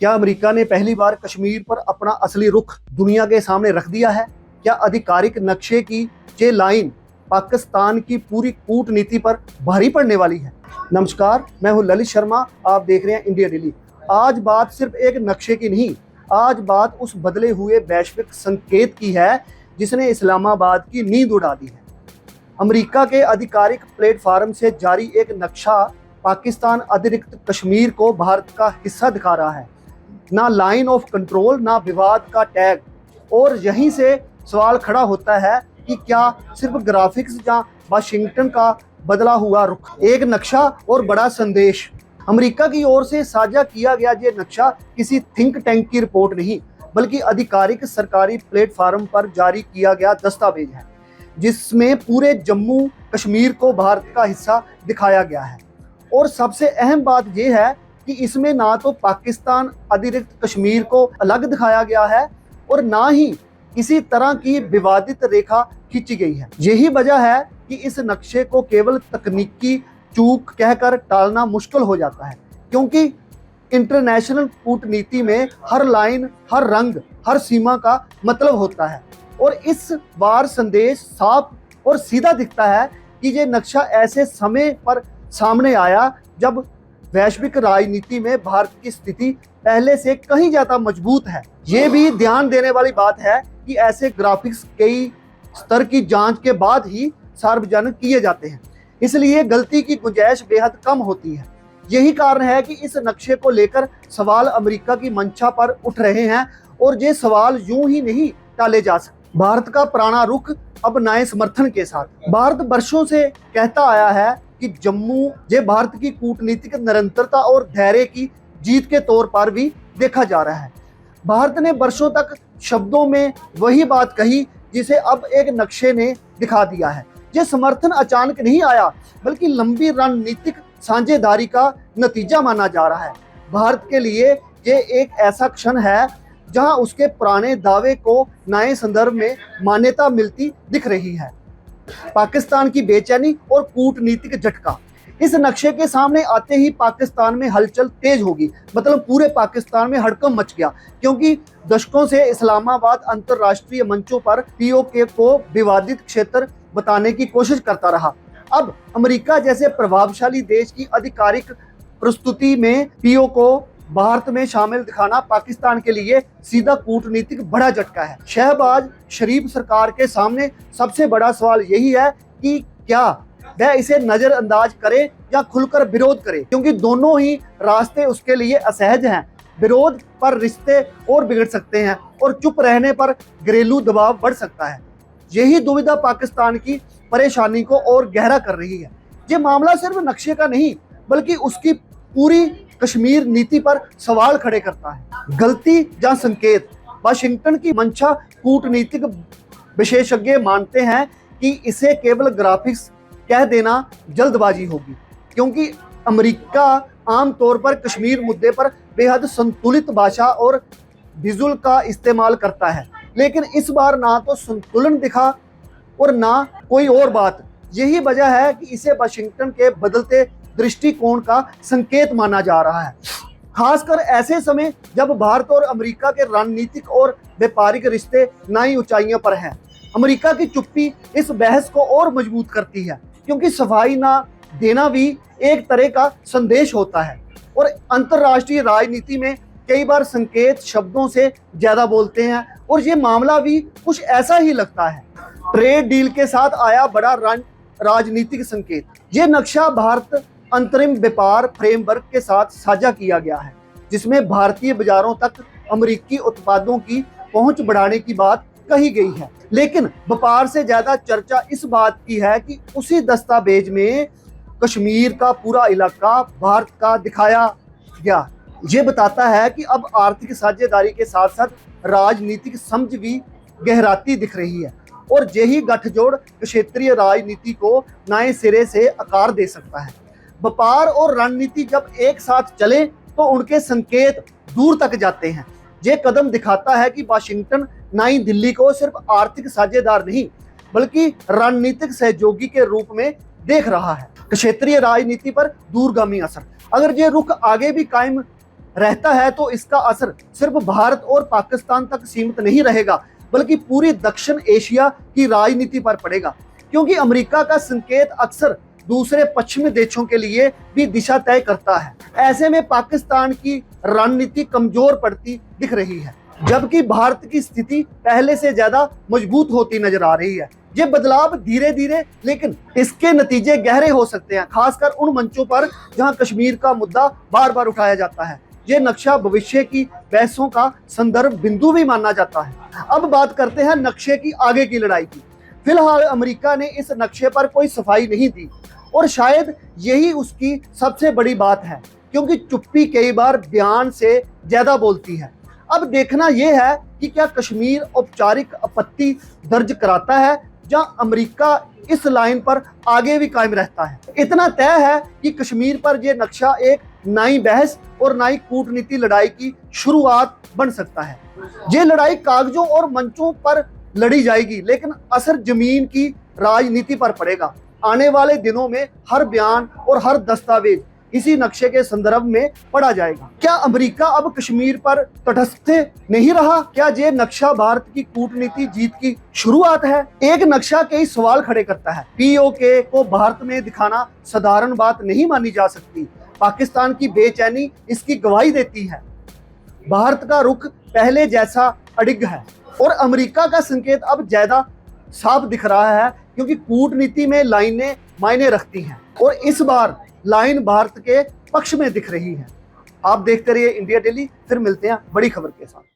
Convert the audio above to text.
क्या अमेरिका ने पहली बार कश्मीर पर अपना असली रुख दुनिया के सामने रख दिया है? क्या आधिकारिक नक्शे की ये लाइन पाकिस्तान की पूरी कूटनीति पर भारी पड़ने वाली है? नमस्कार, मैं हूं ललित शर्मा। आप देख रहे हैं इंडिया डेली। आज बात सिर्फ एक नक्शे की नहीं, आज बात उस बदले हुए वैश्विक संकेत की है जिसने इस्लामाबाद की नींद उड़ा दी है। अमेरिका के आधिकारिक प्लेटफॉर्म से जारी एक नक्शा पाकिस्तान अतिरिक्त कश्मीर को भारत का हिस्सा दिखा रहा है। ना लाइन ऑफ कंट्रोल, ना विवाद का टैग। और यहीं से सवाल खड़ा होता है कि क्या सिर्फ ग्राफिक्स या वाशिंगटन का बदला हुआ रुख? एक नक्शा और बड़ा संदेश। अमेरिका की ओर से साझा किया गया ये नक्शा किसी थिंक टैंक की रिपोर्ट नहीं, बल्कि आधिकारिक सरकारी प्लेटफॉर्म पर जारी किया गया दस्तावेज है, जिसमें पूरे जम्मू कश्मीर को भारत का हिस्सा दिखाया गया है। और सबसे अहम बात यह है कि इसमें ना तो पाकिस्तान अतिरिक्त कश्मीर को अलग दिखाया गया है और ना ही किसी तरह की विवादित रेखा खींची गई है। यही वजह है कि इस नक्शे को केवल तकनीकी चूक कहकर टालना मुश्किल हो जाता है, क्योंकि इंटरनेशनल कूटनीति में हर लाइन, हर रंग, हर सीमा का मतलब होता है। और इस बार संदेश साफ और सीधा दिखता है कि ये नक्शा ऐसे समय पर सामने आया जब वैश्विक राजनीति में भारत की स्थिति पहले से कहीं ज्यादा मजबूत है। ये भी ध्यान देने वाली बात है कि ऐसे ग्राफिक्स कई स्तर की जांच के बाद ही सार्वजनिक किए जाते हैं, इसलिए गलती की गुंजाइश बेहद कम होती है। यही कारण है कि इस नक्शे को लेकर सवाल अमेरिका की मंशा पर उठ रहे हैं और ये सवाल यूं ही नहीं टाले जा सकते। भारत का पुराना रुख अब नए समर्थन के साथ। भारत वर्षों से कहता आया है कि जम्मू ये भारत की कूटनीतिक निरंतरता और धैर्य की जीत के तौर पर भी देखा जा रहा है। भारत ने वर्षों तक शब्दों में वही बात कही जिसे अब एक नक्शे ने दिखा दिया है। ये समर्थन अचानक नहीं आया, बल्कि लंबी रणनीतिक साझेदारी का नतीजा माना जा रहा है। भारत के लिए ये एक ऐसा क्षण है जहां उसके पुराने दावे को नए संदर्भ में मान्यता मिलती दिख रही है। पाकिस्तान की बेचैनी और कूटनीतिक झटका। इस नक्शे के सामने आते ही पाकिस्तान में हलचल तेज होगी, मतलब पूरे पाकिस्तान में हड़कंप मच गया, क्योंकि दशकों से इस्लामाबाद अंतर्राष्ट्रीय मंचों पर पीओके को विवादित क्षेत्र बताने की कोशिश करता रहा। अब अमेरिका जैसे प्रभावशाली देश की आधिकारिक प्रस्तुति में पीओके को भारत में शामिल दिखाना पाकिस्तान के लिए सीधा कूटनीतिक बड़ा झटका है। शहबाज शरीफ सरकार के सामने सबसे बड़ा सवाल यही है कि क्या वह इसे नजरअंदाज करे या खुलकर विरोध करे, क्योंकि दोनों ही रास्ते उसके लिए असहज हैं। विरोध पर रिश्ते और बिगड़ सकते हैं और चुप रहने पर घरेलू दबाव बढ़ सकता है। यही दुविधा पाकिस्तान की परेशानी को और गहरा कर रही है। ये मामला सिर्फ नक्शे का नहीं, बल्कि उसकी पूरी कश्मीर नीति पर सवाल खड़े करता है। गलती या संकेत। वाशिंगटन की मंशा कूटनीतिक विशेषज्ञ मानते हैं कि इसे केवल ग्राफिक्स कह देना जल्दबाजी होगी, क्योंकि अमेरिका आमतौर पर कश्मीर मुद्दे पर बेहद संतुलित भाषा और विजुअल का इस्तेमाल करता है। लेकिन इस बार ना तो संतुलन दिखा और ना कोई और बात। यही वजह है कि इसे वाशिंगटन के बदलते दृष्टिकोण का संकेत माना जा रहा है, खासकर ऐसे समय जब भारत और अमेरिका के रणनीतिक और व्यापारिक रिश्ते नई ऊंचाइयों पर हैं। अमेरिका की चुप्पी इस बहस को और मजबूत करती है, क्योंकि सफाई ना देना भी एक तरह का संदेश होता है। और अंतर्राष्ट्रीय राजनीति में कई बार संकेत शब्दों से ज्यादा बोलते हैं, और ये मामला भी कुछ ऐसा ही लगता है। ट्रेड डील के साथ आया बड़ा राजनीतिक संकेत। ये नक्शा भारत अंतरिम व्यापार फ्रेमवर्क के साथ साझा किया गया है, जिसमें भारतीय बाजारों तक अमेरिकी उत्पादों की पहुंच बढ़ाने की बात कही गई है। लेकिन व्यापार से ज्यादा चर्चा इस बात की है कि उसी दस्तावेज में कश्मीर का पूरा इलाका भारत का दिखाया गया। ये बताता है कि अब आर्थिक साझेदारी के साथ साथ राजनीतिक समझ भी गहराती दिख रही है, और यही गठजोड़ क्षेत्रीय राजनीति को नए सिरे से आकार दे सकता है। व्यापार और रणनीति जब एक साथ चले तो उनके संकेत दूर तक जाते हैं। ये कदम दिखाता है कि वाशिंगटन नई दिल्ली को सिर्फ आर्थिक साझेदार नहीं, बल्कि रणनीतिक सहयोगी के रूप में देख रहा है। क्षेत्रीय राजनीति पर दूरगामी असर। अगर ये रुख आगे भी कायम रहता है तो इसका असर सिर्फ भारत और पाकिस्तान तक सीमित नहीं रहेगा, बल्कि पूरी दक्षिण एशिया की राजनीति पर पड़ेगा। क्योंकि अमेरिका का संकेत अक्सर दूसरे पश्चिमी देशों के लिए भी दिशा तय करता है। ऐसे में पाकिस्तान की रणनीति कमजोर पड़ती दिख रही है, जबकि भारत की स्थिति पहले से ज्यादा मजबूत होती नजर आ रही है। ये बदलाव धीरे धीरे लेकिन इसके नतीजे गहरे हो सकते हैं, खासकर उन मंचों पर जहां कश्मीर का मुद्दा बार बार उठाया जाता है। ये नक्शा भविष्य की बहसों का संदर्भ बिंदु भी माना जाता है। अब बात करते हैं नक्शे की आगे की लड़ाई की। फिलहाल अमेरिका ने इस नक्शे पर कोई सफाई नहीं दी और शायद यही उसकी सबसे बड़ी बात है, क्योंकि चुप्पी कई बार बयान से ज्यादा बोलती है। अब देखना यह है कि क्या कश्मीर औपचारिक आपत्ति दर्ज कराता है, जहां अमेरिका इस लाइन पर आगे भी कायम रहता है। इतना तय है कि कश्मीर पर यह नक्शा एक नई बहस और नई कूटनीति लड़ाई की शुरुआत बन सकता है। ये लड़ाई कागजों और मंचों पर लड़ी जाएगी, लेकिन असर जमीन की राजनीति पर पड़ेगा। आने वाले दिनों में हर बयान और हर दस्तावेज इसी नक्शे के संदर्भ में पढ़ा जाएगा। क्या अमेरिका अब कश्मीर पर तटस्थ नहीं रहा? क्या ये नक्शा भारत की कूटनीति जीत की शुरुआत है? एक नक्शा कई सवाल खड़े करता है। पीओके को भारत में दिखाना साधारण बात नहीं मानी जा सकती। पाकिस्तान की बेचैनी इसकी गवाही देती है। भारत का रुख पहले जैसा अडिग है और अमेरिका का संकेत अब ज्यादा साफ दिख रहा है, क्योंकि कूटनीति में लाइनें मायने रखती हैं और इस बार लाइन भारत के पक्ष में दिख रही है। आप देखते रहिए इंडिया डेली, फिर मिलते हैं बड़ी खबर के साथ।